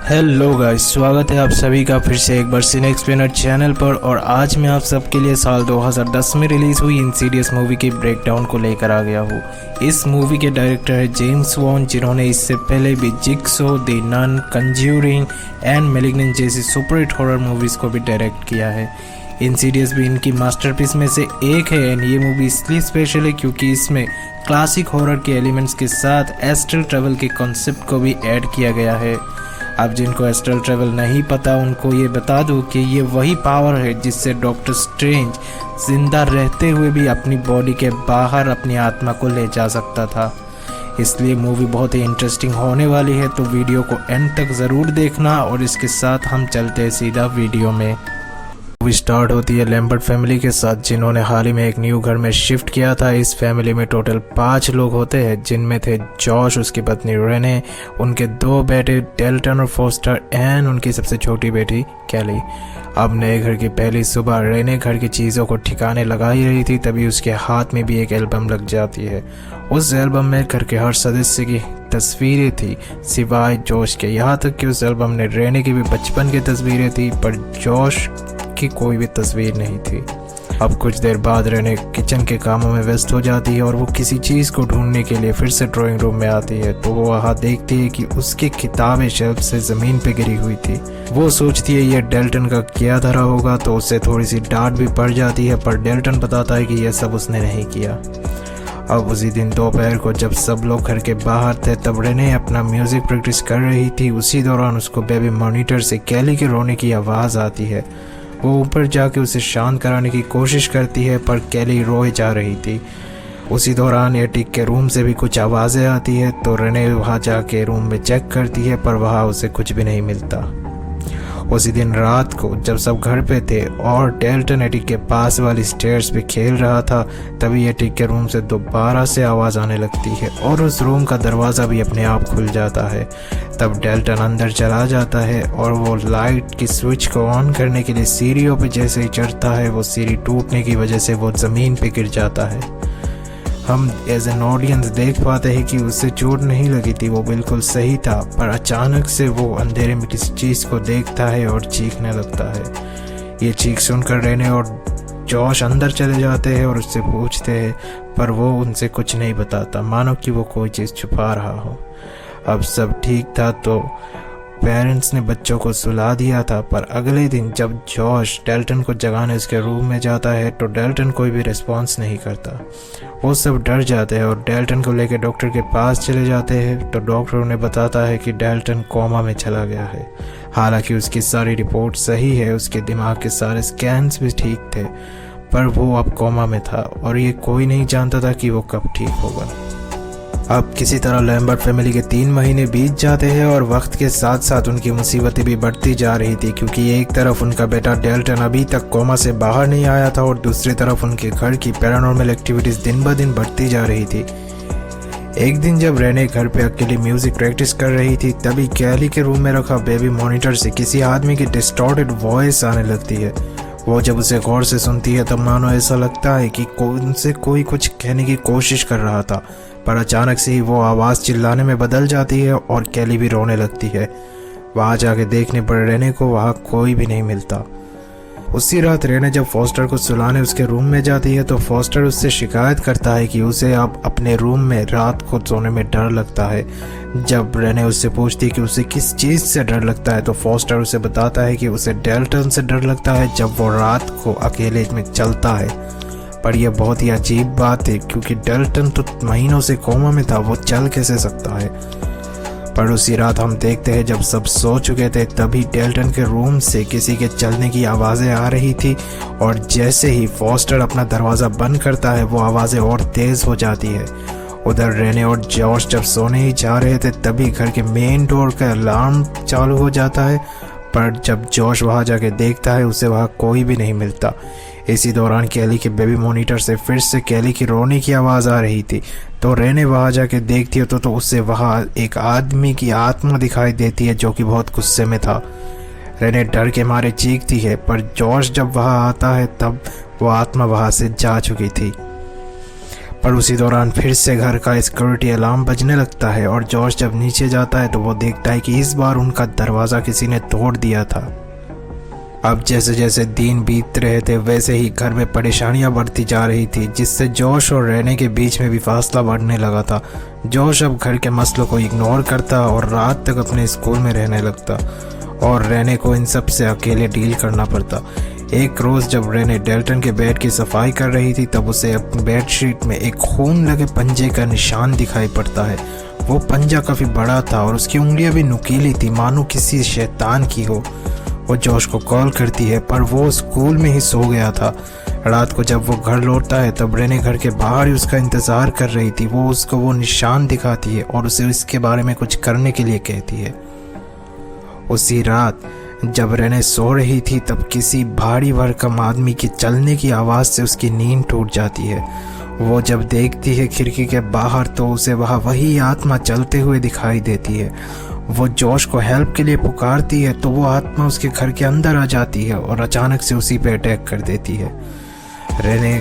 Hello guys, स्वागत है आप सभी का फिर से एक बार सिने एक्सप्लेनर चैनल पर। और आज मैं आप सबके लिए साल 2010 में रिलीज़ हुई इंसीडियस मूवी की ब्रेकडाउन को लेकर आ गया हूँ। इस मूवी के डायरेक्टर है जेम्स वॉन, जिन्होंने इससे पहले भी Jigsaw, the Nun, Conjuring and Malignant जैसी सुपरहिट हॉरर मूवीज़ को भी डायरेक्ट किया है। इंसीडियस भी इनकी मास्टरपीस में से एक है। एंड ये मूवी इसलिए स्पेशल है क्योंकि इसमें क्लासिक हॉरर के एलिमेंट्स के साथ एस्ट्रल ट्रैवल के कॉन्सेप्ट को भी ऐड किया गया है। अब जिनको एस्ट्रल ट्रैवल नहीं पता उनको ये बता दूं कि ये वही पावर है जिससे डॉक्टर स्ट्रेंज जिंदा रहते हुए भी अपनी बॉडी के बाहर अपनी आत्मा को ले जा सकता था। इसलिए मूवी बहुत ही इंटरेस्टिंग होने वाली है, तो वीडियो को एंड तक ज़रूर देखना। और इसके साथ हम चलते हैं सीधा वीडियो में। मूवी स्टार्ट होती है लैम्बर्ट फैमिली के साथ, जिन्होंने हाल ही में एक न्यू घर में शिफ्ट किया था। इस फैमिली में टोटल 5 लोग होते हैं, जिनमें थे जॉश, उसकी पत्नी रेने, उनके 2 बेटे डेल्टन और फोस्टर एंड उनकी सबसे छोटी बेटी कैली। अब नए घर की पहली सुबह रेने घर की चीज़ों को ठिकाने लगा ही रही थी, तभी उसके हाथ में भी एक एल्बम लग जाती है। उस एल्बम में घर के हर सदस्य की तस्वीरें थी सिवाय जॉश के। यहाँ तक कि उस एल्बम में रेने की भी बचपन की तस्वीरें थी, पर जॉश की कोई भी तस्वीर नहीं थी। अब कुछ देर बाद रेने किचन के कामों में व्यस्त हो जाती है और वो किसी चीज़ को ढूंढने के लिए फिर से ड्राइंग रूम में आती है, तो वो वहाँ देखती है कि उसकी किताबें शेल्फ से ज़मीन पे गिरी हुई थी। वो सोचती है ये डेल्टन का किया धरा होगा, तो उससे थोड़ी सी डांट भी पड़ जाती है, पर डेल्टन बताता है कि यह सब उसने नहीं किया। अब उसी दिन दोपहर को जब सब लोग घर के बाहर थे, तब रेने अपना म्यूज़िक प्रैक्टिस कर रही थी। उसी दौरान उसको बेबी मॉनिटर से कैली के रोने की आवाज़ आती है। वो ऊपर जाके उसे शांत कराने की कोशिश करती है, पर कैली रोए जा रही थी। उसी दौरान एटिक के रूम से भी कुछ आवाज़ें आती है, तो रेने वहाँ जाके रूम में चेक करती है, पर वहाँ उसे कुछ भी नहीं मिलता। उसी दिन रात को जब सब घर पे थे और डेल्टन एटिक के पास वाली स्टेयर्स पे खेल रहा था, तभी एटिक के रूम से दोबारा से आवाज़ आने लगती है और उस रूम का दरवाज़ा भी अपने आप खुल जाता है। तब डेल्टन अंदर चला जाता है और वो लाइट की स्विच को ऑन करने के लिए सीढ़ियों पे जैसे ही चढ़ता है, वो सीढ़ी टूटने की वजह से वो ज़मीन पे गिर जाता है। हम एज एन ऑडियंस देख पाते हैं कि उससे चोट नहीं लगी थी, वो बिल्कुल सही था, पर अचानक से वो अंधेरे में किसी चीज़ को देखता है और चीखने लगता है। ये चीख सुनकर रेने और जॉश अंदर चले जाते हैं और उससे पूछते हैं, पर वो उनसे कुछ नहीं बताता, मानो कि वो कोई चीज़ छुपा रहा हो। अब सब ठीक था तो पेरेंट्स ने बच्चों को सुला दिया था, पर अगले दिन जब जॉश डेल्टन को जगाने उसके रूम में जाता है, तो डेल्टन कोई भी रिस्पॉन्स नहीं करता। वो सब डर जाते हैं और डेल्टन को लेकर डॉक्टर के पास चले जाते हैं, तो डॉक्टर उन्हें बताता है कि डेल्टन कोमा में चला गया है। हालांकि उसकी सारी रिपोर्ट सही है, उसके दिमाग के सारे स्कैन्स भी ठीक थे, पर वो अब कोमा में था और ये कोई नहीं जानता था कि वो कब ठीक होगा। अब किसी तरह लैम्बर्ट फैमिली के 3 महीने बीत जाते हैं और वक्त के साथ साथ उनकी मुसीबतें भी बढ़ती जा रही थी, क्योंकि एक तरफ उनका बेटा डेल्टन अभी तक कोमा से बाहर नहीं आया था और दूसरी तरफ उनके घर की पैरानॉर्मल एक्टिविटीज़ दिन ब दिन बढ़ती जा रही थी। एक दिन जब रेने घर पे अकेली म्यूजिक प्रैक्टिस कर रही थी, तभी कैली के रूम में रखा बेबी मॉनिटर से किसी आदमी की डिस्टॉर्टेड वॉइस आने लगती है। वो जब उसे गौर से सुनती है तब मानो ऐसा लगता है कि उनसे कोई कुछ कहने की कोशिश कर रहा था, पर अचानक से ही वो आवाज़ चिल्लाने में बदल जाती है और कैली भी रोने लगती है। वहाँ जाके देखने पर रेने को वहाँ कोई भी नहीं मिलता। उसी रात रेने जब फोस्टर को सुलाने उसके रूम में जाती है, तो फोस्टर उससे शिकायत करता है कि उसे अब अपने रूम में रात को सोने में डर लगता है। जब रेने उससे पूछती है कि उसे किस चीज़ से डर लगता है, तो फोस्टर उसे बताता है कि उसे डेल्टन से डर लगता है जब वो रात को अकेले में चलता है। पर यह बहुत ही अजीब बात है, क्योंकि डेल्टन तो महीनों से कोमा में था, वो चल कैसे सकता है। पर उसी रात हम देखते हैं जब सब सो चुके थे, तभी डेल्टन के रूम से किसी के चलने की आवाज़ें आ रही थी और जैसे ही फोस्टर अपना दरवाज़ा बंद करता है, वो आवाज़ें और तेज़ हो जाती है। उधर रेने और जॉश जब सोने ही जा रहे थे, तभी घर के मेन डोर का अलार्म चालू हो जाता है, पर जब जॉश वहाँ जाके देखता है, उसे वहाँ कोई भी नहीं मिलता। इसी दौरान कैली के बेबी मॉनिटर से फिर से कैली की रोने की आवाज़ आ रही थी, तो रेने वहाँ जाके देखती है तो उसे वहाँ एक आदमी की आत्मा दिखाई देती है जो कि बहुत गुस्से में था। रेने डर के मारे चीखती है, पर जॉश जब वहाँ आता है तब वो आत्मा वहाँ से जा चुकी थी। पर उसी दौरान फिर से घर का सिक्योरिटी अलार्म बजने लगता है और जॉश जब नीचे जाता है तो वो देखता है कि इस बार उनका दरवाज़ा किसी ने तोड़ दिया था। अब जैसे जैसे दिन बीत रहे थे वैसे ही घर में परेशानियां बढ़ती जा रही थी, जिससे जॉश और रेने के बीच में भी फासला बढ़ने लगा था। जॉश अब घर के मसलों को इग्नोर करता और रात तक अपने स्कूल में रहने लगता और रेने को इन सब से अकेले डील करना पड़ता। एक रोज़ जब रेने डेल्टन के बेड की सफाई कर रही थी तब उसे अपनी बेडशीट में एक खून लगे पंजे का निशान दिखाई पड़ता है। वो पंजा काफ़ी बड़ा था और उसकी उंगलियां भी नुकीली थी, मानो किसी शैतान की हो। वो जॉश को कॉल करती है पर वो स्कूल में ही सो गया था। रात को जब वो घर लौटता है तब रेने घर के बाहर ही उसका इंतज़ार कर रही थी। वो उसको वो निशान दिखाती है और उसे इसके बारे में कुछ करने के लिए कहती है। उसी रात जब रेने सो रही थी तब किसी भारी भरकम आदमी के चलने की आवाज़ से उसकी नींद टूट जाती है। वो जब देखती है खिड़की के बाहर तो उसे वहाँ वही आत्मा चलते हुए दिखाई देती है। वो जॉश को हेल्प के लिए पुकारती है तो वो आत्मा उसके घर के अंदर आ जाती है और अचानक से उसी पे अटैक कर देती है। रेने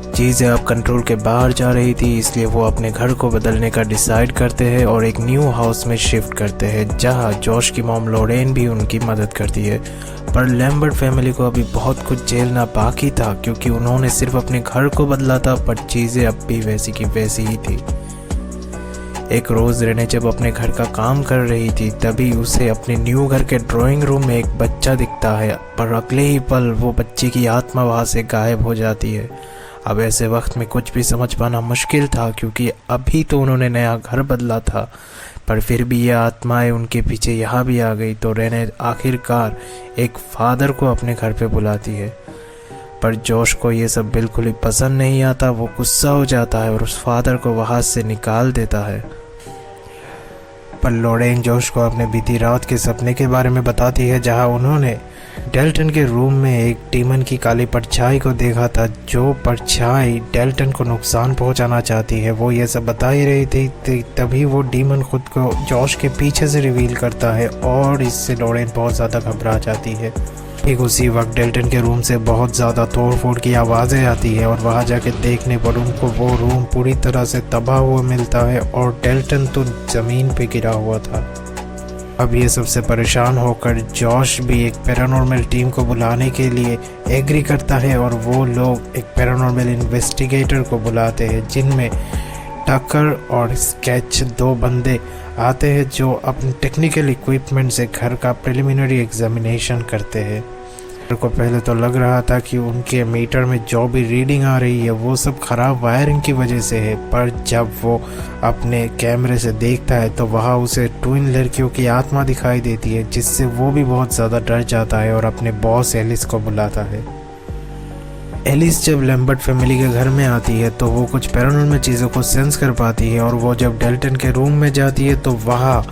चीज़ें अब कंट्रोल के बाहर जा रही थी, इसलिए वो अपने घर को बदलने का डिसाइड करते हैं और एक न्यू हाउस में शिफ्ट करते हैं जहां जॉश की मॉम लॉरेन भी उनकी मदद करती है। पर लैम्बर्ट फैमिली को अभी बहुत कुछ झेलना बाकी था क्योंकि उन्होंने सिर्फ अपने घर को बदला था, पर चीज़ें अब भी वैसी की वैसी ही थी। एक रोज़ रेने जब अपने घर का काम कर रही थी तभी उसे अपने न्यू घर के ड्राइंग रूम में एक बच्चा दिखता है, पर अगले ही पल वो बच्चे की आत्मा वहाँ से गायब हो जाती है। अब ऐसे वक्त में कुछ भी समझ पाना मुश्किल था क्योंकि अभी तो उन्होंने नया घर बदला था, पर फिर भी ये आत्माएं उनके पीछे यहाँ भी आ गई। तो रेने आखिरकार एक फादर को अपने घर पे बुलाती है, पर जॉश को ये सब बिल्कुल ही पसंद नहीं आता। वो गुस्सा हो जाता है और उस फादर को वहाँ से निकाल देता है। पर लॉरेन जॉश को अपने बीती रात के सपने के बारे में बताती है जहाँ उन्होंने डेल्टन के रूम में एक डीमन की काली परछाई को देखा था, जो परछाई डेल्टन को नुकसान पहुंचाना चाहती है। वो ये सब बता ही रही थी तभी वो डीमन खुद को जॉश के पीछे से रिवील करता है और इससे लॉरेन बहुत ज़्यादा घबरा जाती है। ठीक उसी वक्त डेल्टन के रूम से बहुत ज़्यादा तोड़ फोड़ की आवाज़ें आती है और वहाँ जाके देखने पर उनको वो रूम पूरी तरह से तबाह हुआ मिलता है और डेल्टन तो ज़मीन पे गिरा हुआ था। अब ये सबसे परेशान होकर जॉश भी एक पैरानॉर्मल टीम को बुलाने के लिए एग्री करता है और वो लोग एक पैरानॉर्मल इन्वेस्टिगेटर को बुलाते हैं जिनमें टकर और स्केच दो बंदे आते हैं जो अपने टेक्निकल इक्विपमेंट से घर का प्रिलिमिनरी एग्जामिनेशन करते हैं। को पहले तो लग रहा था कि उनके मीटर में जो भी रीडिंग आ रही है वो सब ख़राब वायरिंग की वजह से है, पर जब वो अपने कैमरे से देखता है तो वहाँ उसे ट्विन लड़कियों की आत्मा दिखाई देती है, जिससे वो भी बहुत ज़्यादा डर जाता है और अपने बॉस एलिस को बुलाता है। एलिस जब लैम्बर्ट फैमिली के घर में आती है तो वो कुछ पैरानॉर्मल चीज़ों को सेंस कर पाती है और वो जब डेल्टन के रूम में जाती है तो वहाँ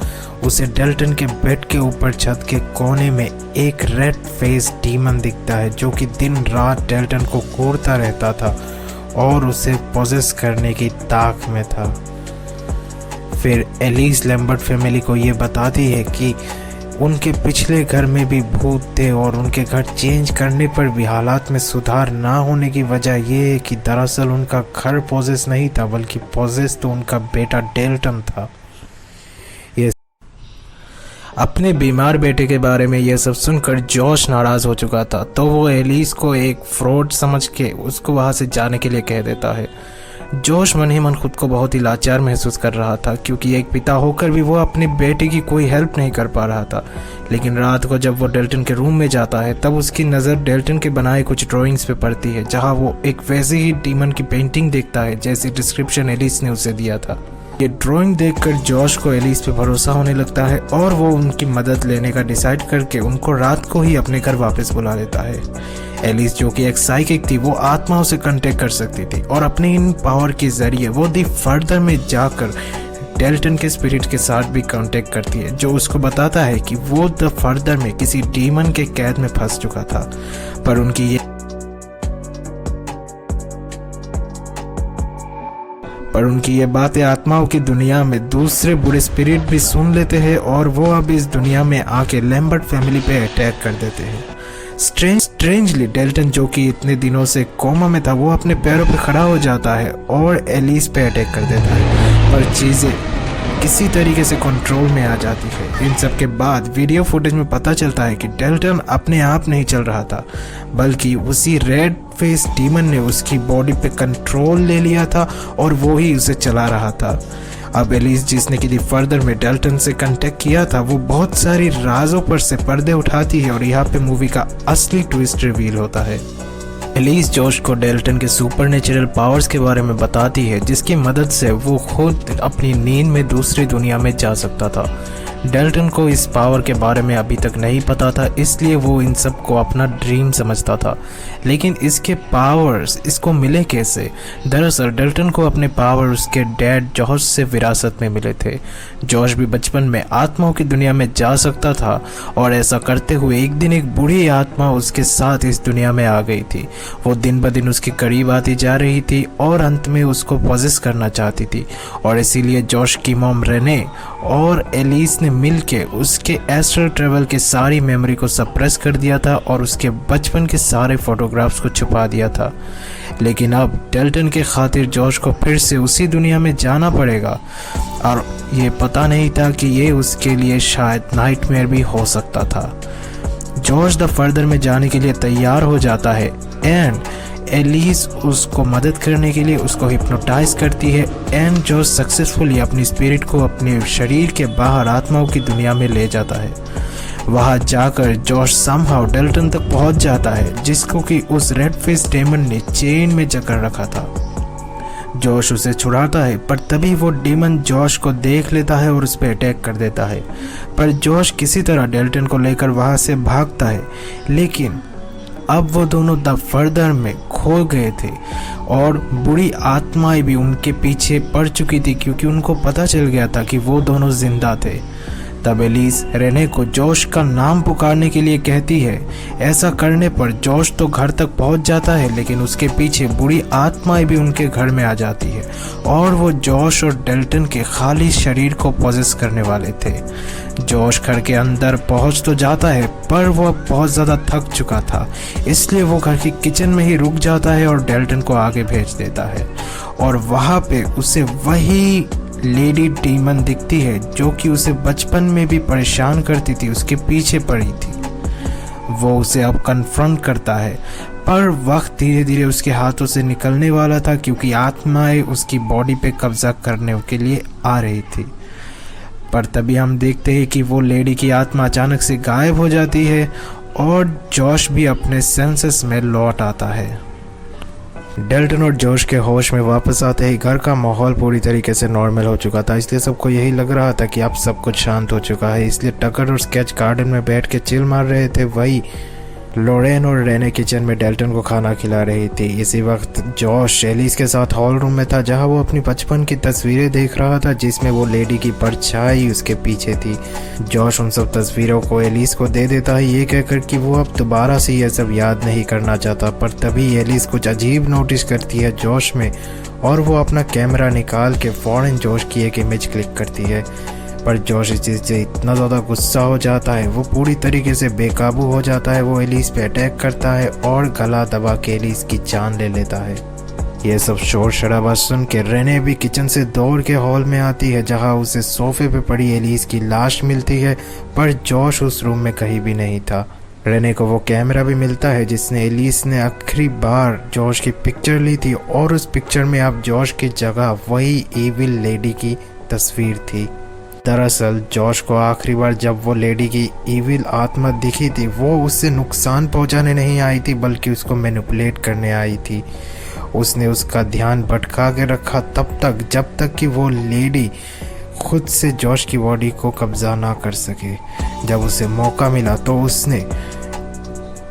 उसे डेल्टन के बेड के ऊपर छत के कोने में एक रेड फेस डीमन दिखता है जो कि दिन रात डेल्टन को कोड़ता रहता था और उसे पोजेस करने की ताक में था। फिर एलिस लैम्बर्ट फैमिली को ये बताती है कि उनके पिछले घर में भी भूत थे और उनके घर चेंज करने पर भी हालात में सुधार ना होने की वजह यह है कि दरअसल उनका घर पोजेस नहीं था बल्कि पोजेस तो उनका बेटा डेल्टन था। ये अपने बीमार बेटे के बारे में यह सब सुनकर जॉश नाराज़ हो चुका था, तो वो एलिस को एक फ्रॉड समझ के उसको वहाँ से जाने के लिए कह देता है। जॉश मन ही मन खुद को बहुत ही लाचार महसूस कर रहा था क्योंकि एक पिता होकर भी वो अपने बेटे की कोई हेल्प नहीं कर पा रहा था। लेकिन रात को जब वो डेल्टन के रूम में जाता है तब उसकी नज़र डेल्टन के बनाए कुछ ड्राइंग्स पे पड़ती है जहां वो एक वैसे ही डीमन की पेंटिंग देखता है जैसी डिस्क्रिप्शन एलिस ने उसे दिया था। ये ड्राइंग देखकर जॉश को एलिस पे भरोसा होने लगता है और वो उनकी मदद लेने का डिसाइड करके उनको रात को ही अपने घर वापस बुला लेता है। एलिस जो कि एक साइकिक थी वो आत्माओं से कांटेक्ट कर सकती थी और अपने इन पावर के जरिए वो दी फर्दर में जाकर डेल्टन के स्पिरिट के साथ भी कांटेक्ट करती है जो उसको बताता है कि वो द फर्दर में किसी डीमन के कैद में फंस चुका था। पर उनकी ये बातें आत्माओं की दुनिया में दूसरे बुरे स्पिरिट भी सुन लेते हैं और वो अब इस दुनिया में आके लैम्बर्ट फैमिली पे अटैक कर देते हैं। स्ट्रेंजली डेल्टन, जो कि इतने दिनों से कोमा में था, वो अपने पैरों पे खड़ा हो जाता है और एलिस पे अटैक कर देता है, पर चीज़ें किसी तरीके से कंट्रोल में आ जाती है। इन सब के बाद वीडियो फुटेज में पता चलता है कि डेल्टन अपने आप नहीं चल रहा था, बल्कि उसी रेड फेस डीमन ने उसकी बॉडी पे कंट्रोल ले लिया था और वो ही उसे चला रहा था। अब एलिस, जिसने कि फर्दर में डेल्टन से कांटेक्ट किया था, वो बहुत सारी राजों पर से पर्दे उठाती है और यहाँ पे मूवी का असली ट्विस्ट रिवील होता है। एलिस जॉश को डेल्टन के सुपरनेचुरल पावर्स के बारे में बताती है, जिसकी मदद से वो खुद अपनी नींद में दूसरी दुनिया में जा सकता था। डेल्टन को इस पावर के बारे में अभी तक नहीं पता था, इसलिए वो इन सब को अपना ड्रीम समझता था। लेकिन इसके पावर्स इसको मिले कैसे? दरअसल डेल्टन को अपने पावर उसके डैड जॉश से विरासत में मिले थे। जॉश भी बचपन में आत्माओं की दुनिया में जा सकता था और ऐसा करते हुए एक दिन एक बूढ़ी आत्मा उसके साथ इस दुनिया में आ गई थी। वो दिन ब दिन उसके करीब आती जा रही थी और अंत में उसको पॉजेस करना चाहती थी, और इसीलिए जॉश की मॉम रेने और एलिस ने मिलके उसके एस्ट्रल ट्रेवल की सारी मेमोरी को सप्रेस कर दिया था और उसके बचपन के सारे फोटोग्राफ्स को छुपा दिया था। लेकिन अब डेल्टन के खातिर जॉश को फिर से उसी दुनिया में जाना पड़ेगा, और ये पता नहीं था कि ये उसके लिए शायद नाइटमेयर भी हो सकता था। जॉश द फर्दर में जाने के लिए तैयार हो जाता है एंड एलिस उसको मदद करने के लिए उसको हिप्नोटाइज करती है एंड जॉश सक्सेसफुली अपनी स्पिरिट को अपने शरीर के बाहर आत्माओं की दुनिया में ले जाता है। वहां जाकर जॉश समहाउ डेल्टन तक पहुंच जाता है, जिसको कि उस रेड फेस डेमन ने चेन में जकड़ रखा था। जॉश उसे छुड़ाता है, पर तभी वो डेमन जॉश को देख लेता है और उस पर अटैक कर देता है। पर जॉश किसी तरह डेल्टन को लेकर वहां से भागता है, लेकिन अब वो दोनों द फर्दर में खो गए थे और बुरी आत्माएं भी उनके पीछे पड़ चुकी थी, क्योंकि उनको पता चल गया था कि वो दोनों जिंदा थे। तब एलिस रेने को जॉश का नाम पुकारने के लिए कहती है। ऐसा करने पर जॉश तो घर तक पहुंच जाता है, लेकिन उसके पीछे बुरी आत्माएं भी उनके घर में आ जाती है और वो जॉश और डेल्टन के खाली शरीर को पॉजेस करने वाले थे। जॉश घर के अंदर पहुंच तो जाता है, पर वो बहुत ज़्यादा थक चुका था, इसलिए वो घर की किचन में ही रुक जाता है और डेल्टन को आगे भेज देता है। और वहाँ पे उसे वही लेडी डीमन दिखती है जो कि उसे बचपन में भी परेशान करती थी, उसके पीछे पड़ी थी। वो उसे अब कन्फ्रंट करता है, पर वक्त धीरे धीरे उसके हाथों से निकलने वाला था, क्योंकि आत्माएं उसकी बॉडी पे कब्जा करने के लिए आ रही थी। पर तभी हम देखते हैं कि वो लेडी की आत्मा अचानक से गायब हो जाती है और जॉश भी अपने सेंसेस में लौट आता है। डेल्टन और जॉश के होश में वापस आते ही घर का माहौल पूरी तरीके से नॉर्मल हो चुका था, इसलिए सबको यही लग रहा था कि अब सब कुछ शांत हो चुका है। इसलिए टकर और स्केच गार्डन में बैठ के चिल मार रहे थे, वही लोरेन और रेने किचन में डेल्टन को खाना खिला रही थी। इसी वक्त जॉश एलिस के साथ हॉल रूम में था, जहां वो अपनी बचपन की तस्वीरें देख रहा था, जिसमें वो लेडी की परछाई उसके पीछे थी। जॉश उन सब तस्वीरों को एलिस को दे देता है, ये कहकर कि वो अब दोबारा से ये सब याद नहीं करना चाहता। पर तभी एलिस कुछ अजीब नोटिस करती है जॉश में, और वो अपना कैमरा निकाल के फौरन जॉश की एक इमेज क्लिक करती है। पर जॉश इस चीज़ से इतना ज़्यादा गुस्सा हो जाता है, वो पूरी तरीके से बेकाबू हो जाता है। वो एलिस पे अटैक करता है और गला दबा के एलिस की जान ले लेता है। ये सब शोर शराबा सुन के रेने भी किचन से दौड़ के हॉल में आती है, जहां उसे सोफे पे पड़ी एलिस की लाश मिलती है, पर जॉश उस रूम में कहीं भी नहीं था। रेने को वो कैमरा भी मिलता है जिसने एलिस ने आखिरी बार जॉश की पिक्चर ली थी, और उस पिक्चर में अब जॉश की जगह वही इविल लेडी की तस्वीर थी। दरअसल जॉश को आखिरी बार जब वो लेडी की इविल आत्मा दिखी थी, वो उससे नुकसान पहुंचाने नहीं आई थी, बल्कि उसको मैनिपुलेट करने आई थी। उसने उसका ध्यान भटका के रखा तब तक जब तक कि वो लेडी खुद से जॉश की बॉडी को कब्जा ना कर सके। जब उसे मौका मिला तो उसने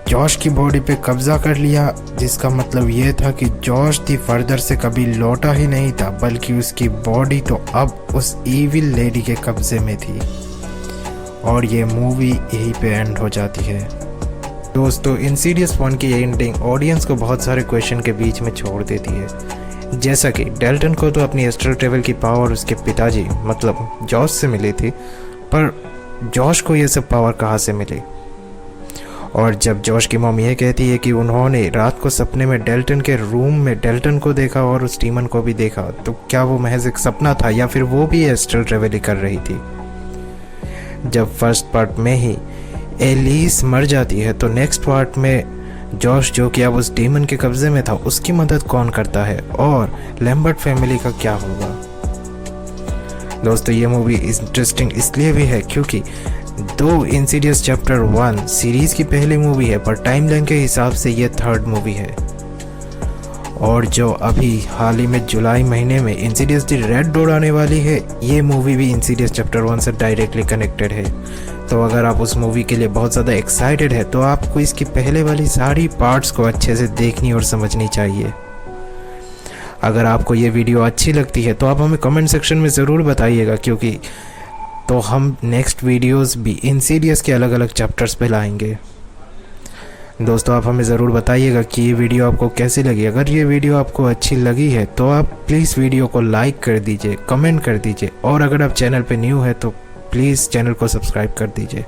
जॉश की बॉडी पे कब्जा कर लिया, जिसका मतलब ये था कि जॉश दी फर्दर से कभी लौटा ही नहीं था, बल्कि उसकी बॉडी तो अब उस इविल लेडी के कब्जे में थी। और ये मूवी यहीं पे एंड हो जाती है। दोस्तों, इंसीडियस 1 की एंडिंग ऑडियंस को बहुत सारे क्वेश्चन के बीच में छोड़ देती है। जैसा कि डेल्टन को तो अपनी एस्ट्रल ट्रेवल की पावर उसके पिताजी मतलब जॉश से मिली थी, पर जॉश को ये सब पावर कहाँ से मिली? और जब जॉश की मॉम ये कहती है कि उन्होंने रात को सपने में डेल्टन के रूम में डेल्टन को देखा और उस डीमन को भी देखा, तो क्या वो महज एक सपना था या फिर वो भी एस्ट्रल ट्रेवल कर रही थी। जब फर्स्ट पार्ट में ही एलिस मर जाती है तो नेक्स्ट पार्ट में जॉश जो कि अब उस डीमन के कब्जे में था उसकी मदद कौन करता है और लैम्बर्ट फैमिली का क्या होगा। दोस्तों ये मूवी इंटरेस्टिंग इसलिए भी है क्योंकि दो इंसीडियस चैप्टर 1 सीरीज की पहली मूवी है, पर टाइमलाइन के हिसाब से ये थर्ड मूवी है। और जो अभी हाल ही में जुलाई महीने में इंसीडियस द रेड डोर आने वाली है, ये मूवी भी इंसीडियस चैप्टर 1 से डायरेक्टली कनेक्टेड है। तो अगर आप उस मूवी के लिए बहुत ज़्यादा एक्साइटेड है तो आपको इसकी पहले वाली सारी पार्ट्स को अच्छे से देखनी और समझनी चाहिए। अगर आपको ये वीडियो अच्छी लगती है तो आप हमें कमेंट सेक्शन में ज़रूर बताइएगा, क्योंकि तो हम नेक्स्ट वीडियोस भी इंसीडियस के अलग अलग चैप्टर्स पे लाएंगे। दोस्तों आप हमें ज़रूर बताइएगा कि ये वीडियो आपको कैसी लगी। अगर ये वीडियो आपको अच्छी लगी है तो आप प्लीज़ वीडियो को लाइक कर दीजिए, कमेंट कर दीजिए, और अगर आप चैनल पे न्यू है तो प्लीज़ चैनल को सब्सक्राइब कर दीजिए।